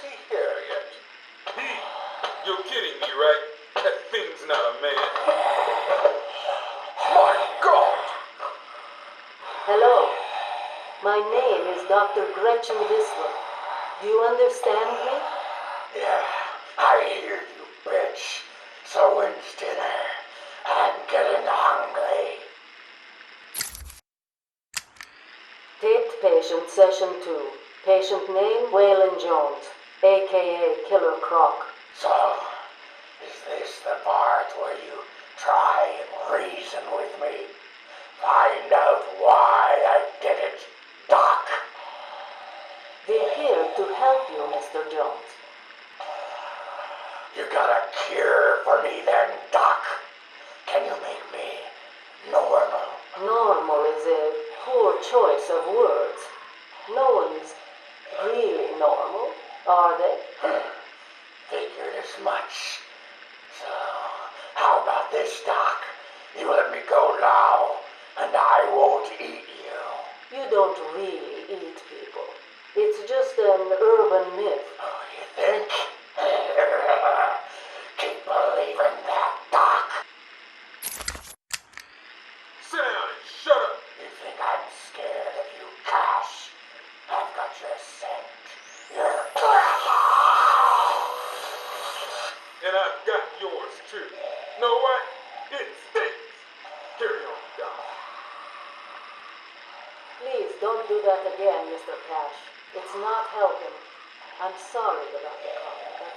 he here yet? You're kidding me, right? That thing's not a man. My God! Hello. My name is Dr. Gretchen Whistler. Do you understand me? Yeah, I hear you, bitch. So when's dinner? I'm getting hungry. Taped patient session 2. Patient name Waylon Jones, a.k.a. Killer Croc. So, is this the part where you try and reason with me? Find out why I did it, Doc. We're here to help you, Mr. Jones. You got a cure for me then, Doc? Can you make me normal? Normal is a poor choice of words. No one's really normal, are they? Figured as much. So, how about this, Doc? You let me go now, and I won't eat you. You don't really eat people. It's just an urban myth. Oh, you think? Keep believing that, Doc. Sit down and shut up. You think I'm scared of you, Cash? I've got your scent. You're... And I've got yours too. Know what? It stinks. Carry on, Doc. Please don't do that again, Mr. Cash. It's not helping. I'm sorry about the comment, but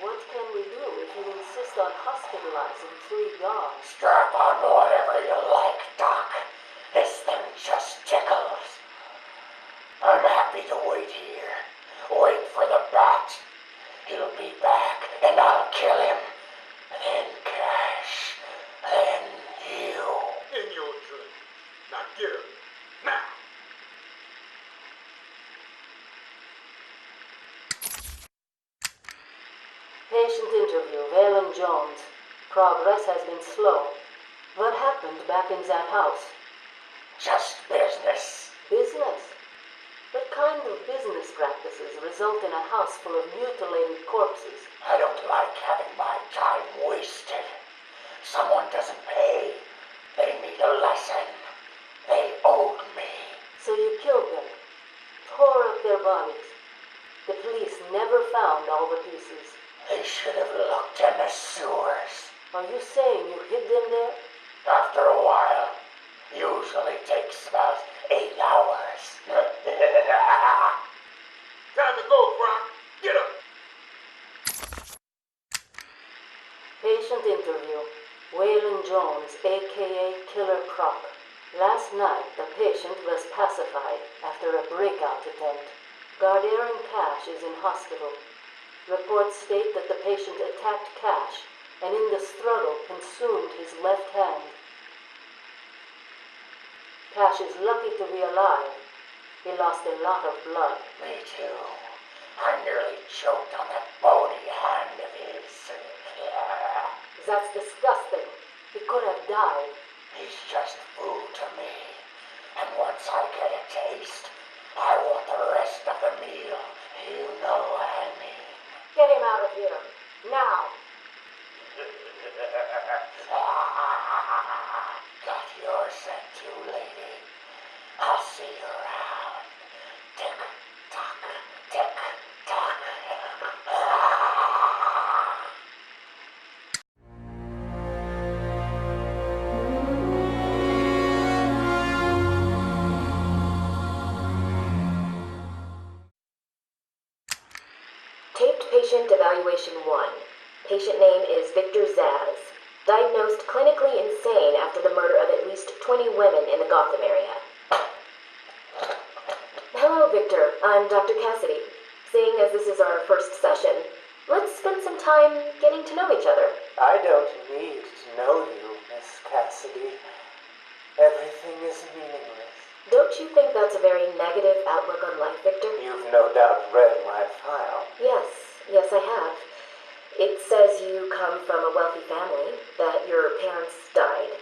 what can we do if you insist on hospitalizing 3 guards? Strap on whatever you like, Doc. This thing just tickles. I'm happy to wait here. Wait for the bat. He'll be back, and I'll kill him. Then Cash. Then you. In your dream. Now get up. Now. Patient interview, Waylon Jones. Progress has been slow. What happened back in that house? Just business. Business? What kind of business practices result in a house full of mutilated corpses? I don't like having my time wasted. Someone doesn't pay. They need a lesson. They owed me. So you killed them, tore up their bodies. The police never found all the pieces. They should have looked in the sewers. Are you saying you hid them there? After a while. Usually takes about 8 hours. Time to go, Croc. Get up. Patient interview. Waylon Jones, a.k.a. Killer Croc. Last night, the patient was pacified after a breakout attempt. Gardarian Cash is in hospital. Reports state that the patient attacked Cash and in the struggle consumed his left hand. Cash is lucky to be alive. He lost a lot of blood. Me too. I nearly choked on that bony hand of his. That's disgusting. He could have died. He's just food to me. And once I get a taste, I want the rest of the meal. You know what I mean. Get him out of here. Now. Got your scent too, lady. I'll see you around. Tick tock, tick tock. Taped patient evaluation 1. Patient name is Victor Zaz. Diagnosed clinically insane after the murder of at least 20 women in the Gotham area. Hello, Victor. I'm Dr. Cassidy. Seeing as this is our first session, let's spend some time getting to know each other. I don't need to know you, Miss Cassidy. Everything is meaningless. Don't you think that's a very negative outlook on life, Victor? You've no doubt read my file. Yes, I have. It says you come from a wealthy family, that your parents died,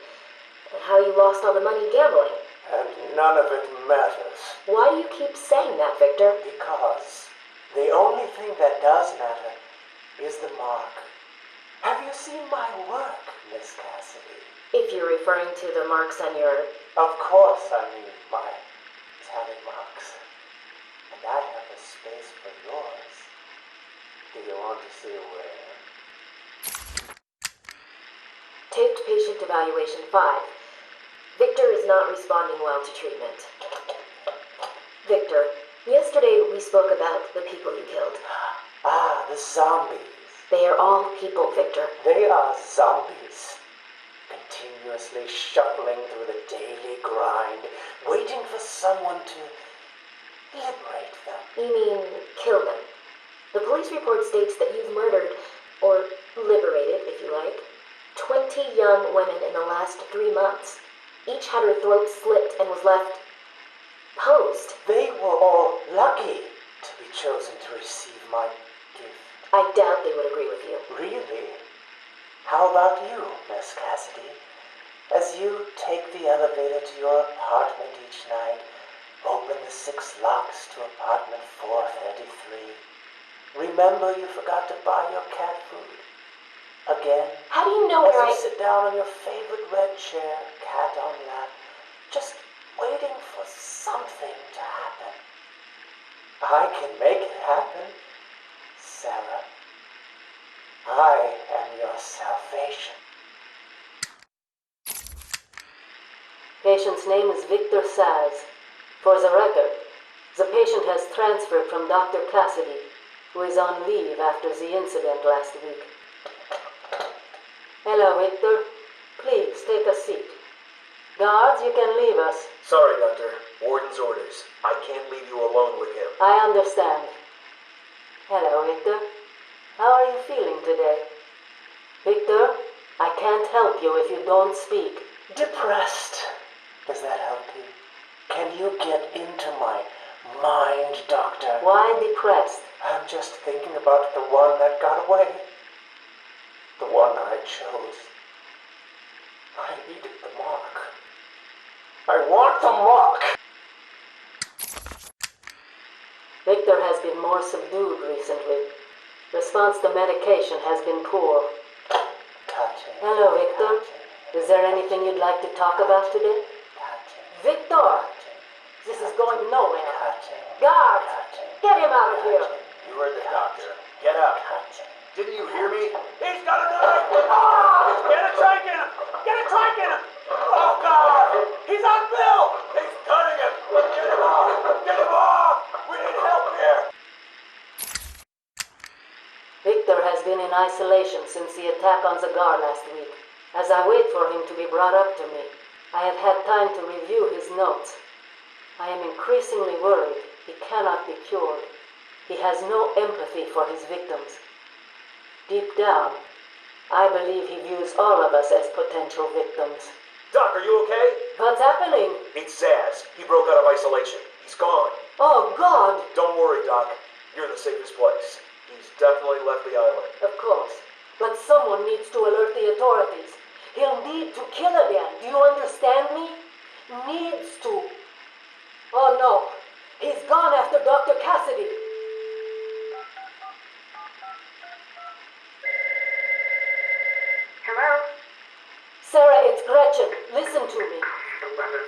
and how you lost all the money gambling. And none of it matters. Why do you keep saying that, Victor? Because the only thing that does matter is the mark. Have you seen my work, Miss Cassidy? If you're referring to the marks on your... Of course I mean my tally marks. And I have a space for yours. Do you want to see where? Taped patient evaluation 5. Victor is not responding well to treatment. Victor, yesterday we spoke about the people you killed. Ah, the zombies. They are all people, Victor. They are zombies. Continuously shuffling through the daily grind, waiting for someone to liberate them. You mean kill them? The police report states that you've murdered, or liberated, if you like, 20 young women in the last 3 months. Each had her throat slit and was left posed. They were all lucky to be chosen to receive my gift. I doubt they would agree with you. Really? How about you, Miss Cassidy? As you take the elevator to your apartment each night, open the 6 locks to apartment 433. Remember you forgot to buy your cat food. Again, How do you know as where you I... sit down on your favorite red chair, cat on lap, just waiting for something to happen. I can make it happen, Sarah. I am your salvation. Patient's name is Victor Saz. For the record, the patient has transferred from Dr. Cassidy, who is on leave after the incident last week. Hello, Victor. Please, take a seat. Guards, you can leave us. Sorry, Doctor. Warden's orders. I can't leave you alone with him. I understand. Hello, Victor. How are you feeling today? Victor, I can't help you if you don't speak. Depressed. Does that help you? Can you get into my mind, Doctor? Why depressed? I'm just thinking about the one that got away. The one I chose. I needed the mark. I want the mark! Victor has been more subdued recently. Response to medication has been poor. Touching. Hello, Victor. Touching. Is there anything you'd like to talk about today? Touching. Victor! Touching. This is going nowhere. Touching. Guards! Touching. Get him out of here! You heard the doctor. Get up. Touching. Didn't you hear me? He's got a knife! Ah! Get a trike in him! Get a trike in him! Oh, God! He's on Bill! He's cutting him. Get him off. Get him off. We need help here. Victor has been in isolation since the attack on Zagar last week. As I wait for him to be brought up to me, I have had time to review his notes. I am increasingly worried he cannot be cured. He has no empathy for his victims. Deep down, I believe he views all of us as potential victims. Doc, are you okay? What's happening? It's Zaz. He broke out of isolation. He's gone. Oh, God! Don't worry, Doc. You're in the safest place. He's definitely left the island. Of course. But someone needs to alert the authorities. He'll need to kill again. Do you understand me? Needs to. Oh, no. He's gone after Dr. Cassidy. Hello? Sarah, it's Gretchen. Listen to me. For the love of...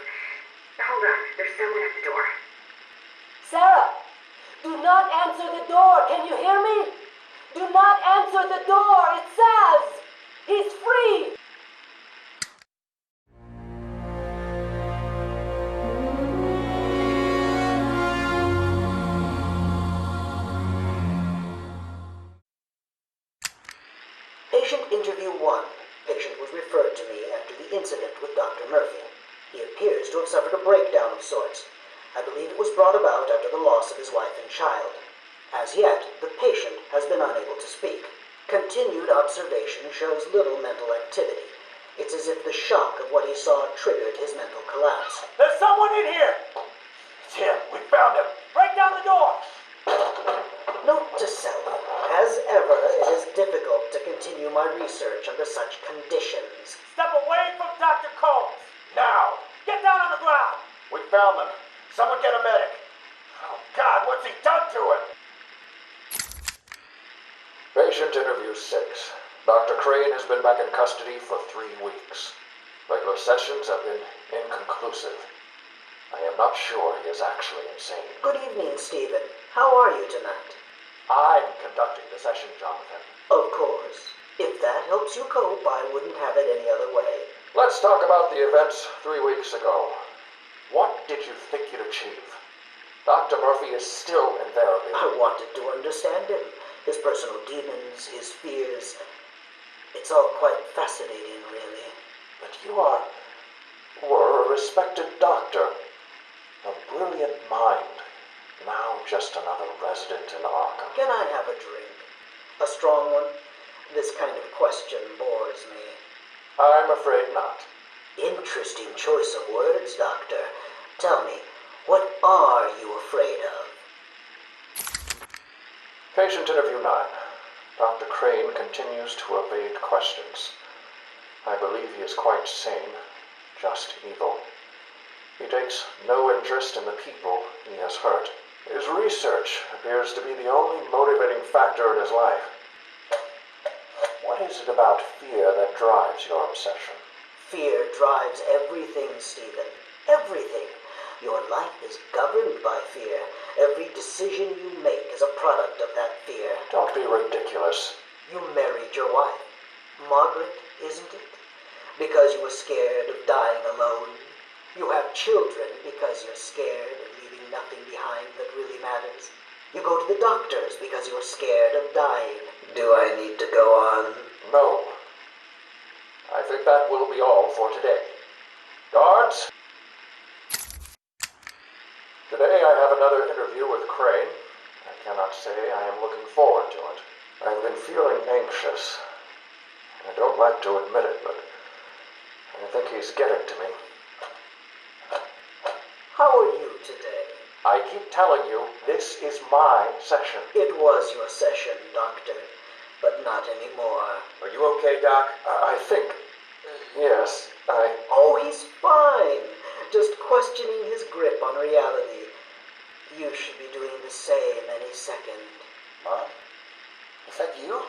Hold on, there's someone at the door. Sarah, do not answer the door. Can you hear me? Do not answer the door. It says he's free. Patient interview 1. Patient was referred to me after the incident with Dr. Murphy. He appears to have suffered a breakdown of sorts. I believe it was brought about after the loss of his wife and child. As yet, the patient has been unable to speak. Continued observation shows little mental activity. It's as if the shock of what he saw triggered his mental collapse. There's someone in here! It's him. We found him. Break down the door! Note to self, as ever, it is difficult to continue my research under such conditions. Step away from Dr. Combs! Now. Get down on the ground! We found them. Someone get a medic. Oh, God, what's he done to him? Patient interview 6. Dr. Crane has been back in custody for 3 weeks. Regular sessions have been inconclusive. I am not sure he is actually insane. Good evening, Stephen. How are you tonight? I'm conducting the session, Jonathan. Of course. If that helps you cope, I wouldn't have it any other way. Let's talk about the events 3 weeks ago. What did you think you'd achieve? Dr. Murphy is still in therapy. I wanted to understand him. His personal demons, his fears. It's all quite fascinating, really. But you were a respected doctor. A brilliant mind. Now just another resident in Arkham. Can I have a drink? A strong one? This kind of question bores me. I'm afraid not. Interesting choice of words, Doctor. Tell me, what are you afraid of? Patient interview 9. Dr. Crane continues to evade questions. I believe he is quite sane, just evil. He takes no interest in the people he has hurt. His research appears to be the only motivating factor in his life. What is it about fear that drives your obsession? Fear drives everything, Stephen. Everything. Your life is governed by fear. Every decision you make is a product of that fear. Don't be ridiculous. You married your wife, Margaret, isn't it? Because you were scared of dying alone. You have children because you're scared of leaving nothing behind that really matters. You go to the doctors because you're scared of dying. Do I need to go on? No. I think that will be all for today. Guards? Today I have another interview with Crane. I cannot say I am looking forward to it. I've been feeling anxious. I don't like to admit it, but I think he's getting to me. How are you today? I keep telling you, this is my session. It was your session, Doctor, but not anymore. Are you okay, Doc? I think... yes, Oh, he's fine. Just questioning his grip on reality. You should be doing the same any second. Mom? Is that you?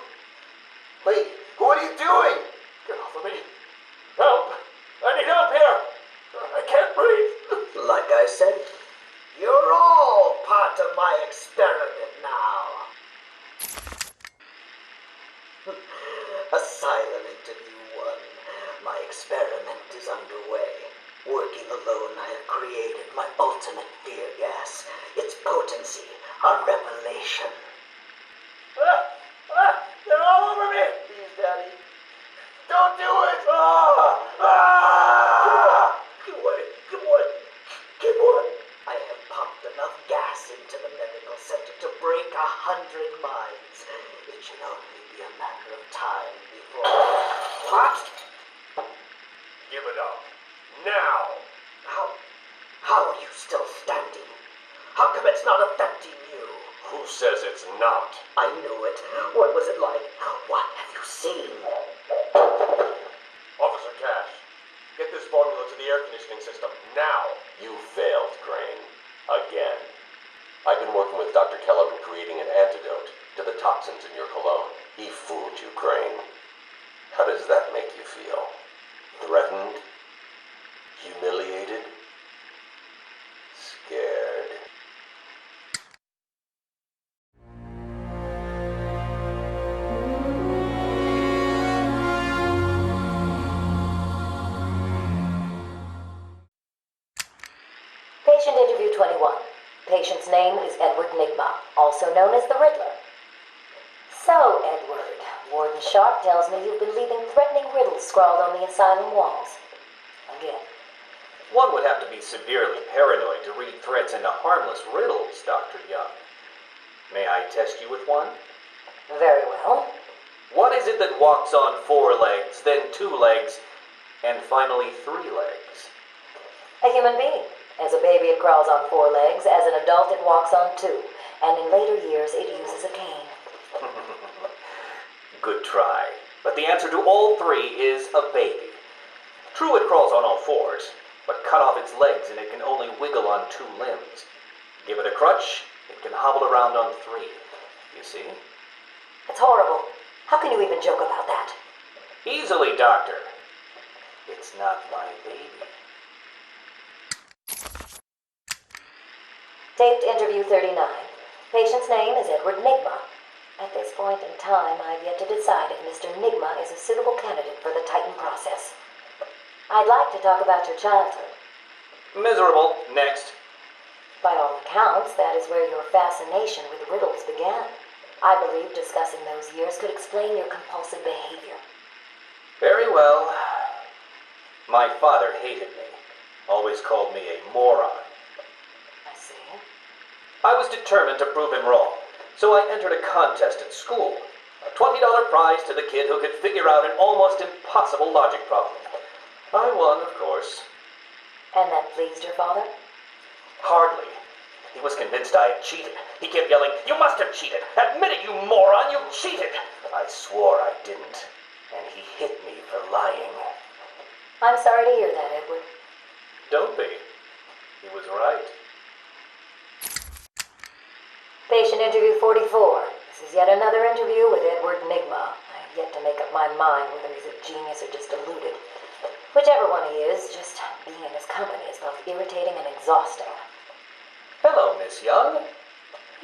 Wait, what are you doing? Get off of me. Help! I need help here! I can't breathe! Like I said, you're all part of my experiment now. Asylum interview 1. My experiment is underway. Working alone, I have created my ultimate fear gas. Its potency, a revelation. They're all over me! Please, Daddy. Don't do it! Come on. Come on. I have pumped enough gas into the medical center to break 100 minds. It should only be a matter of time before... What? Give it up. Now! How are you still standing? How come it's not affecting you? Who says it's not? I knew it. What was it like? What have you seen? Officer Cash, get this formula to the air conditioning system now. You failed, Crane. Again. I've been working with Dr. Kellogg in creating an antidote to the toxins in your cologne. He fooled you, Crane. How does that make you feel? Threatened? Humiliated? Scared? Patient interview 21. Patient's name is Edward Nigma, also known as the Riddler. So, Edward, Warden Sharp tells me you've been leaving threatening riddles scrawled on the asylum walls. Again. One would have to be severely paranoid to read threats into harmless riddles, Dr. Young. May I test you with one? Very well. What is it that walks on 4 legs, then 2 legs, and finally 3 legs? A human being. As a baby, it crawls on 4 legs. As an adult, it walks on 2. And in later years, it uses a cane. Good try. But the answer to all 3 is a baby. True, it crawls on all 4s, but cut off its legs and it can only wiggle on 2 limbs. Give it a crutch, it can hobble around on 3. You see? It's horrible. How can you even joke about that? Easily, Doctor. It's not my baby. Taped interview 39. Patient's name is Edward Nigma. At this point in time, I've yet to decide if Mr. Nigma is a suitable candidate for the Titan process. I'd like to talk about your childhood. Miserable. Next. By all accounts, that is where your fascination with riddles began. I believe discussing those years could explain your compulsive behavior. Very well. My father hated me. Always called me a moron. I see. I was determined to prove him wrong, so I entered a contest at school. A $20 prize to the kid who could figure out an almost impossible logic problem. I won, of course. And that pleased your father? Hardly. He was convinced I had cheated. He kept yelling, "You must have cheated! Admit it, you moron! You cheated!" I swore I didn't, and he hit me for lying. I'm sorry to hear that, Edward. Don't be. He was right. Patient interview 44. This is yet another interview with Edward Nigma. I have yet to make up my mind whether he's a genius or just deluded. Whichever one he is, just being in his company is both irritating and exhausting. Hello, Miss Young.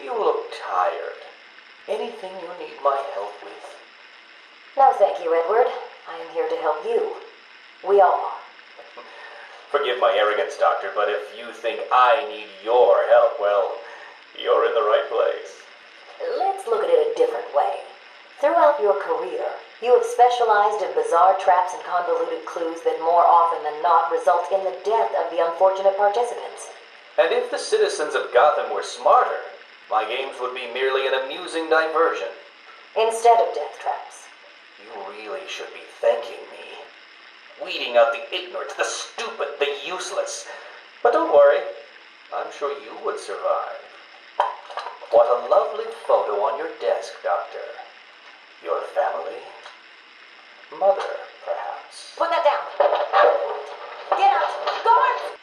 You look tired. Anything you need my help with? No, thank you, Edward. I am here to help you. We all are. Forgive my arrogance, Doctor, but if you think I need your help, well, you're in the right place. Let's look at it a different way. Throughout your career, you have specialized in bizarre traps and convoluted clues that more often than not result in the death of the unfortunate participants. And if the citizens of Gotham were smarter, my games would be merely an amusing diversion. Instead of death traps. You really should be thanking me. Weeding out the ignorant, the stupid, the useless. But don't worry, I'm sure you would survive. What a lovely photo on your desk, Doctor. Your family? Mother, perhaps. Put that down. Get out. Go on.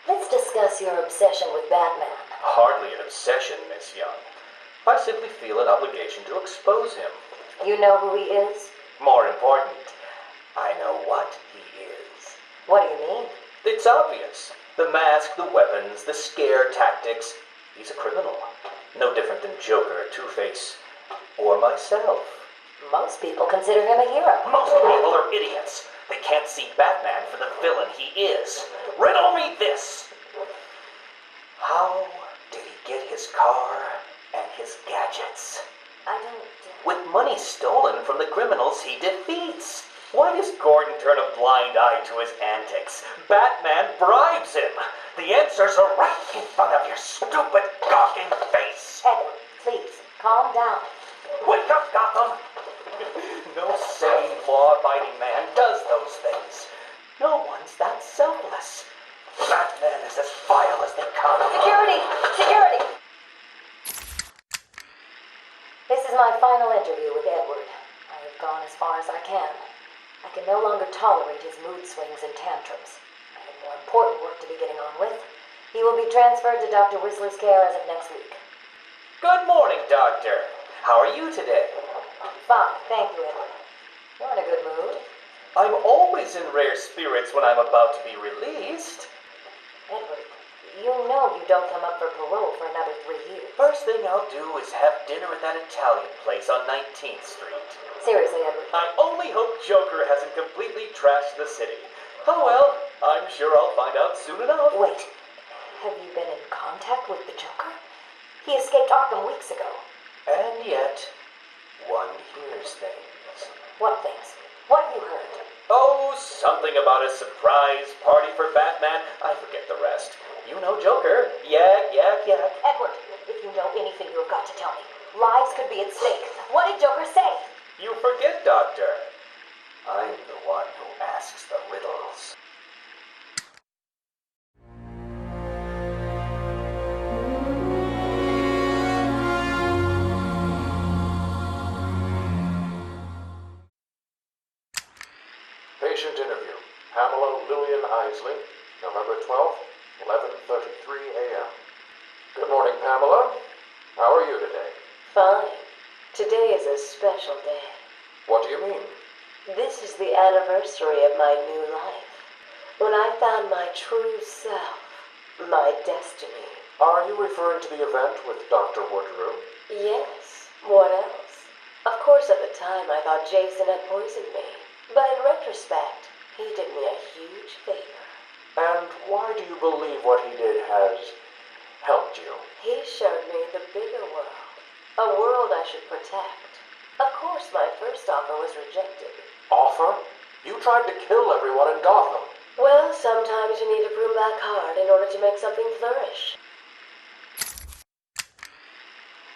Let's discuss your obsession with Batman. Hardly an obsession, Miss Young. I simply feel an obligation to expose him. You know who he is? More important, I know what he is. What do you mean? It's obvious. The mask, the weapons, the scare tactics. He's a criminal. No different than Joker, Two-Face, or myself. Most people consider him a hero. Most people are idiots. They can't see Batman for the villain he is. Riddle me this! How did he get his car and his gadgets? I don't... With money stolen from the criminals he defeats. Why does Gordon turn a blind eye to his antics? Batman bribes him. The answers are right in front of your stupid, gawking face. Edward, please, calm down. Wake up, Gotham! No sane, law-abiding man does those things. No one's that selfless. Batman is as vile as they come. Security! Security! This is my final interview with Edward. I have gone as far as I can. I can no longer tolerate his mood swings and tantrums. I have more important work to be getting on with. He will be transferred to Dr. Whistler's care as of next week. Good morning, Doctor. How are you today? Fine, thank you, Edward. You're in a good mood. I'm always in rare spirits when I'm about to be released. Edward, you know you don't come up for parole for another 3 years. First thing I'll do is have dinner at that Italian place on 19th Street. Seriously, Edward. I only hope Joker hasn't completely trashed the city. Oh well, I'm sure I'll find out soon enough. Wait, have you been in contact with the Joker? He escaped Arkham weeks ago. And yet, one hears things. What things? What have you heard? Oh, something about a surprise party for Batman. I forget the rest. You know Joker. Yak, yak, yak. Edward, if you know anything, you have got to tell me. Lives could be at stake. What did Joker say? You forget, Doctor. I'm the one who asks the riddles. Patient interview. Pamela Lillian Isley, November 12th, 11:33 a.m. Good morning, Pamela. How are you today? Fine. Today is a special day. What do you mean? This is the anniversary of my new life. When I found my true self, my destiny. Are you referring to the event with Dr. Woodrow? Yes, what else? Of course, at the time I thought Jason had poisoned me. But in retrospect, he did me a huge favor. And why do you believe what he did has helped you? He showed me the bigger world. A world I should protect. Of course, my first offer was rejected. Offer? You tried to kill everyone in Gotham. Well, sometimes you need to prune back hard in order to make something flourish.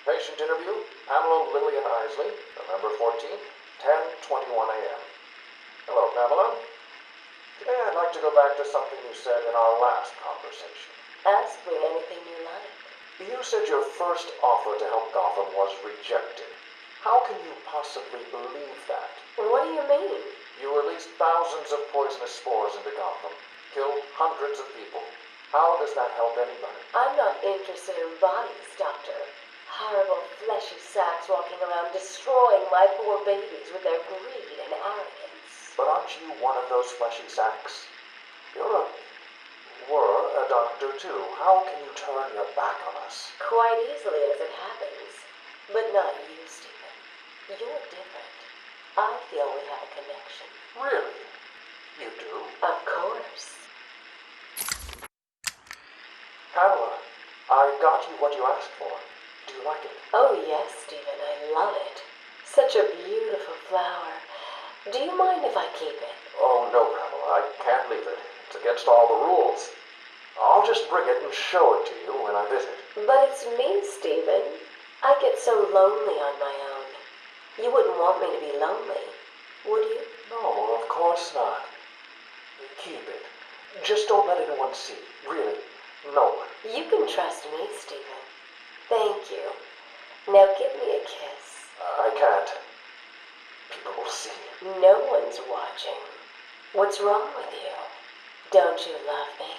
Patient interview, Pamela Lillian Isley, November 14th, 10:21 a.m. Hello, Pamela. Today I'd like to go back to something you said in our last conversation. Ask me anything you like. You said your first offer to help Gotham was rejected. How can you possibly believe that? What do you mean? You released thousands of poisonous spores into Gotham, killed hundreds of people. How does that help anybody? I'm not interested in bodies, Doctor. Horrible fleshy sacks walking around destroying my poor babies with their greed and arrogance. But aren't you one of those fleshy sacks? Were a doctor too. How can you turn your back on us? Quite easily as it happens. But not you, Stephen. You're different. I feel we have a connection. Really? You do? Of course. Pamela, I got you what you asked for. Do you like it? Oh yes, Stephen, I love it. Such a beautiful flower. Do you mind if I keep it? Oh, no, Pamela, I can't leave it. It's against all the rules. I'll just bring it and show it to you when I visit. But it's me, Stephen. I get so lonely on my own. You wouldn't want me to be lonely, would you? No, of course not. Keep it. Just don't let anyone see. Really, no one. You can trust me, Stephen. Thank you. Now give me a kiss. I can't. People will see. No one's watching. What's wrong with you? Don't you love me?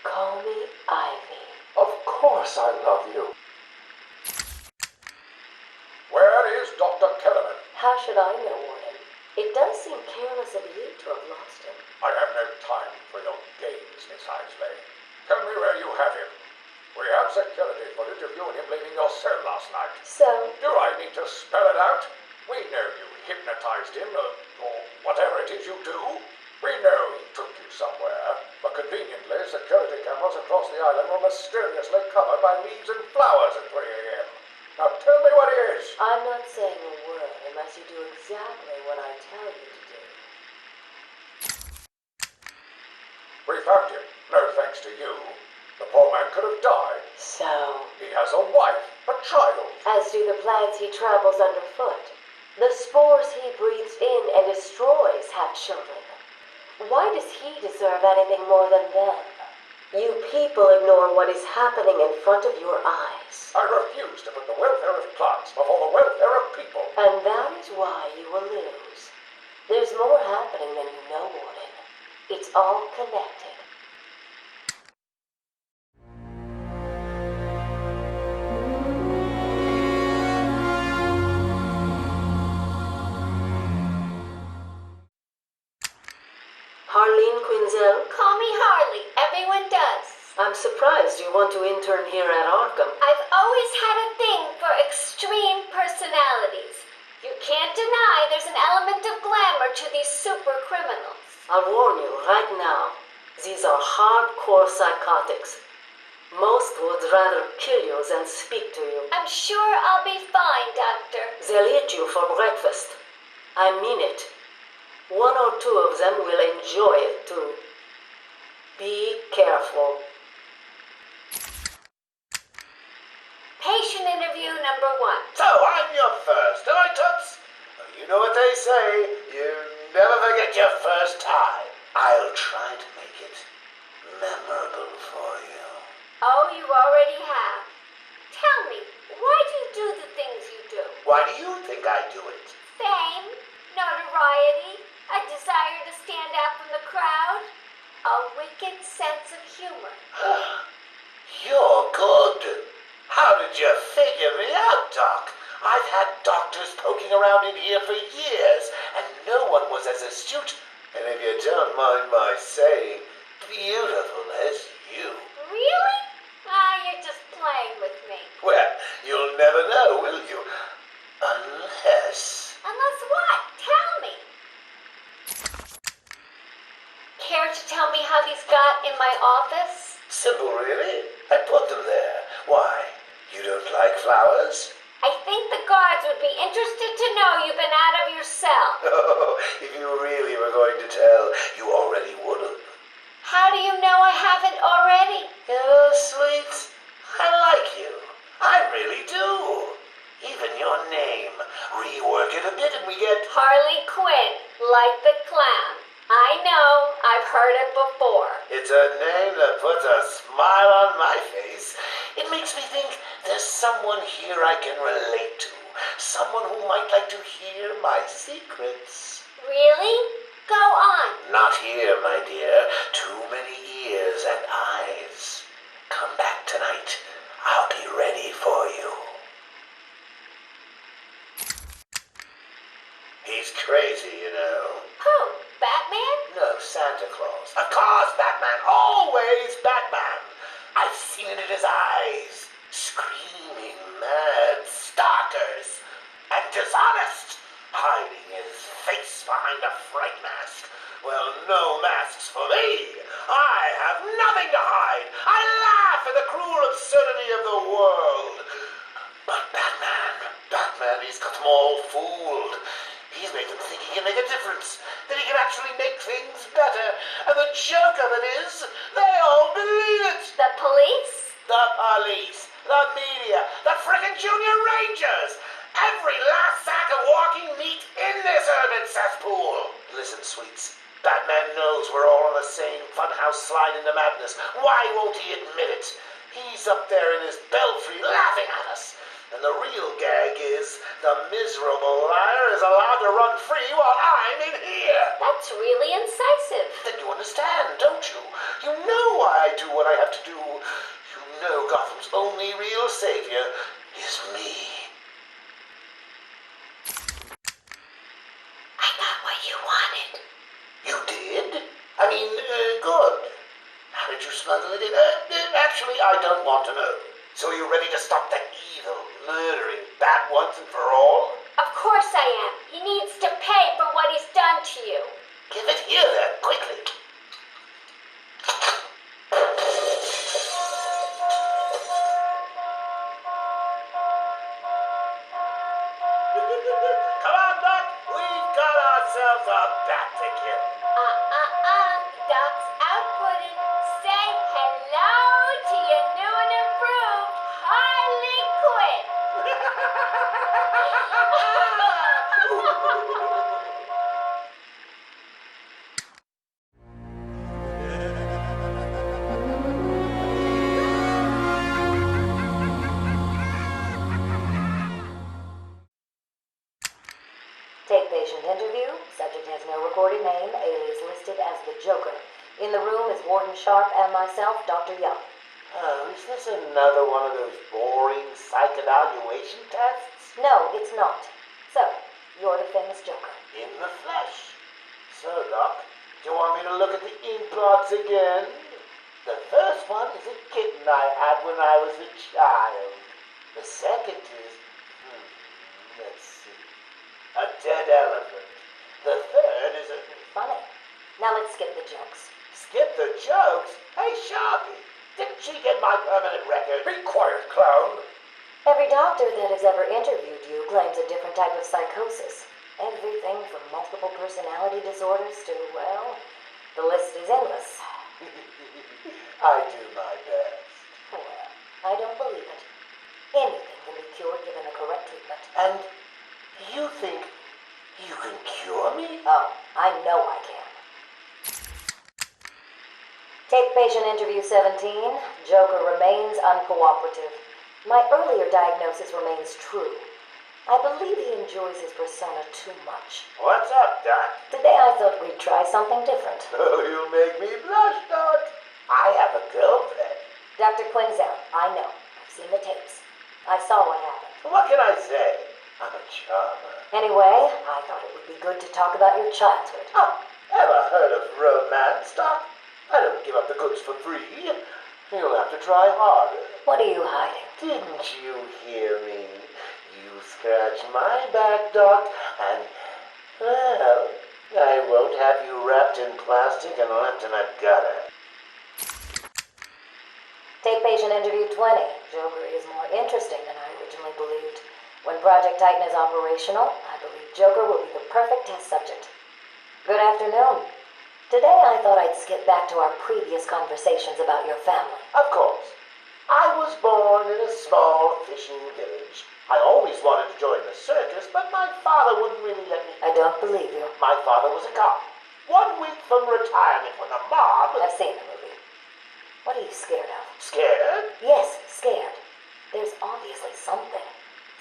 Call me Ivy. Of course I love you. Where is Dr. Kellerman? How should I know, Warden? It does seem careless of you to have lost him. I have no time for your games, Miss Isley. Tell me where you have him. We have security footage of you and him leaving your cell last night. So? Do I need to spell it out? We know you hypnotized him, or whatever it is you do. We know he took you somewhere, but conveniently, security cameras across the island were mysteriously covered by leaves and flowers at 3 a.m. Now tell me what it is. I'm not saying a word unless you do exactly what I tell you to do. We found him, no thanks to you. The poor man could have died. So? He has a wife, a child. As do the plants he tramples underfoot. The spores he breathes in and destroys have children. Why does he deserve anything more than them? You people ignore what is happening in front of your eyes. I refuse to put the welfare of plants before the welfare of people. And that is why you will lose. There's more happening than you know, Warden. It's all connected. Harleen Quinzel? Call me Harley. Everyone does. I'm surprised you want to intern here at Arkham. I've always had a thing for extreme personalities. You can't deny there's an element of glamour to these super criminals. I'll warn you right now. These are hardcore psychotics. Most would rather kill you than speak to you. I'm sure I'll be fine, Doctor. They'll eat you for breakfast. I mean it. 1 or 2 of them will enjoy it too. Be careful. Patient interview number 1. So I'm your first, am I, Toots? You know what they say, you never forget your first time. I'll try to make it memorable for you. Oh, you already have. Tell me, why do you do the things you do? Why do you think I do it? Fame, notoriety, a desire to stand out from the crowd, a wicked sense of humor. You're good. How did you figure me out, Doc? I've had doctors poking around in here for years, and no one was as astute, and if you don't mind my saying, beautiful as you. Really? Ah, you're just playing with me. Well, you'll never know, will you? Unless... Unless what? Tell me. Care to tell me how these got in my office? Simple, really. I put them there. Why? You don't like flowers? I think the guards would be interested to know you've been out of your cell. Oh, if you really were going to tell, you already would have. How do you know I haven't already? Oh, sweet, I like you. I really do. Even your name. Rework it a bit and we get... Harley Quinn, like the clown. I know, I've heard it before. It's a name that puts a smile on my face. It makes me think there's someone here I can relate to. Someone who might like to hear my secrets. Really? Go on. Not here, my dear. Too many ears and eyes. Come back tonight. I'll be ready for you. He's crazy, you know. Who? Batman? No, Santa Claus. Of course, Batman. Always Batman. I've seen it in his eyes. Screaming mad stalkers. And dishonest. Hiding his face behind a fright mask. Well, no masks for me. I have nothing to hide. I laugh at the cruel absurdity of the world. But Batman, he's got them all fooled. He's made them think he can make a difference, that he can actually make things better. And the joke of it is, they all believe it. The police? The police, the media, the frickin' junior rangers. Every last sack of walking meat in this urban cesspool. Listen, sweets, Batman knows we're all on the same funhouse slide into madness. Why won't he admit it? He's up there in his belfry laughing at us. And the real gag is the miserable liar is allowed to run free while I'm in here. That's really incisive. Then you understand, don't you? You know why I do what I have to do. You know Gotham's only real savior is me. I got what you wanted. You did? I mean, good. How did you smuggle it in? Actually, I don't want to know. So are you ready to stop that evil, murdering bat once and for all? Of course I am. He needs to pay for what he's done to you. Give it here then, quickly. Come on, Doc. We've got ourselves a bat to kill. Doc's outputting. Say hello to your new and improved Harley Quinn. Take patient interview. Subject has no recorded name. Alias listed as the Joker. In the room is Warden Sharp and myself, Dr. Young. Oh, is this another one of those boring psych evaluation tests? No, it's not. So, you're the famous Joker. In the flesh. So, Doc, do you want me to look at the ink blots again? The first one is a kitten I had when I was a child. The second is, let's see, a dead elephant. The third is a... Funny. Now let's skip the jokes. Skip the jokes? Hey, Sharpie, didn't she get my permanent record? Be quiet, clown. Every doctor that has ever interviewed you claims a different type of psychosis. Everything from multiple personality disorders to, well, the list is endless. I do my best. Well, I don't believe it. Anything can be cured given the correct treatment. And you think you can cure me? Oh, I know I can. Take patient interview 17. Joker remains uncooperative. My earlier diagnosis remains true. I believe he enjoys his persona too much. What's up, Doc? Today I thought we'd try something different. Oh, you make me blush, Doc. I have a girlfriend. Dr. Quinn's out. I know. I've seen the tapes. I saw what happened. What can I say? I'm a charmer. Anyway, I thought it would be good to talk about your childhood. Oh, ever heard of romance, Doc? I don't give up the goods for free. You'll have to try harder. What are you hiding? Didn't you hear me? You scratch my back, Doc, and, well, I won't have you wrapped in plastic and left in a gutter. Take patient interview 20. Joker is more interesting than I originally believed. When Project Titan is operational, I believe Joker will be the perfect test subject. Good afternoon. Today I thought I'd skip back to our previous conversations about your family. Of course. I was born in a small fishing village. I always wanted to join the circus, but my father wouldn't really let me. I don't believe you. My father was a cop. 1 week from retirement when the mob... I've seen the movie. What are you scared of? Scared? Yes, scared. There's obviously something.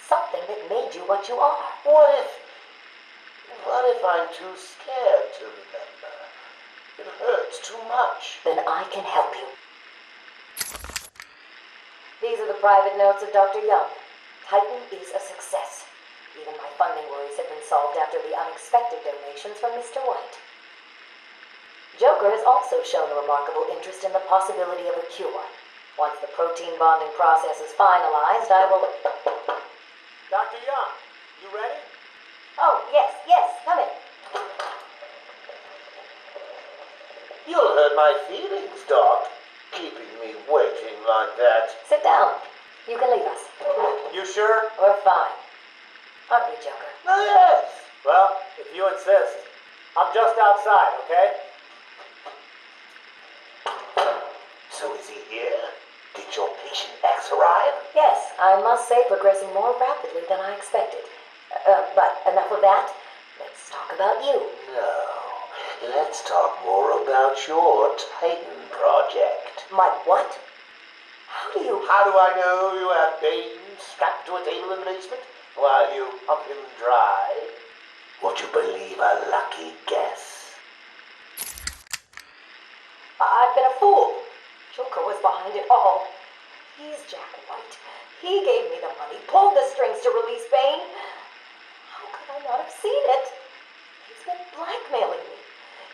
Something that made you what you are. What if I'm too scared to remember? It hurts too much. Then I can help you. These are the private notes of Dr. Young. Titan is a success. Even my funding worries have been solved after the unexpected donations from Mr. White. Joker has also shown a remarkable interest in the possibility of a cure. Once the protein bonding process is finalized, I will... Dr. Young, you ready? Oh, yes, come in. You'll hurt my feelings, Doc, keeping me waiting like that. Sit down. You can leave us. You sure? We're fine. Aren't we, Joker? Oh, yes. Well, if you insist. I'm just outside, okay? So is he here? Did your patient X arrive? Yes, I must say progressing more rapidly than I expected. But enough of that. Let's talk about you. No. Let's talk more about your Titan project. My what? How How do I know you have Bane strapped to a table in the basement while you pump him dry? Would you believe a lucky guess? I've been a fool. Joker was behind it all. He's Jack White. He gave me the money, pulled the strings to release Bane. How could I not have seen it? He's been blackmailing me.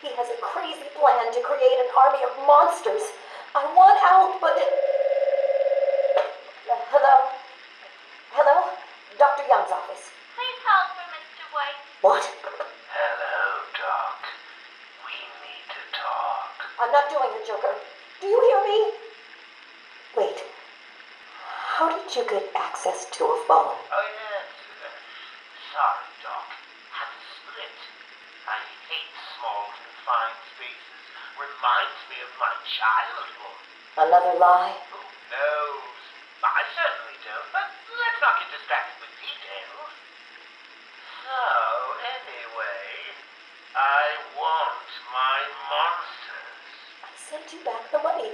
He has a crazy plan to create an army of monsters. I want out, but... Hello? Hello? Dr. Young's office. Please hold for Mr. White. What? Hello, Doc. We need to talk. I'm not doing it, Joker. Do you hear me? Wait. How did you get access to a phone? Oh, yes. Sorry, Doc. Had to split. I hate small, confined spaces. Reminds me of my childhood. Another lie? Who knows? I certainly don't, but let's not get distracted with details. So, anyway, I want my monsters. I sent you back the money.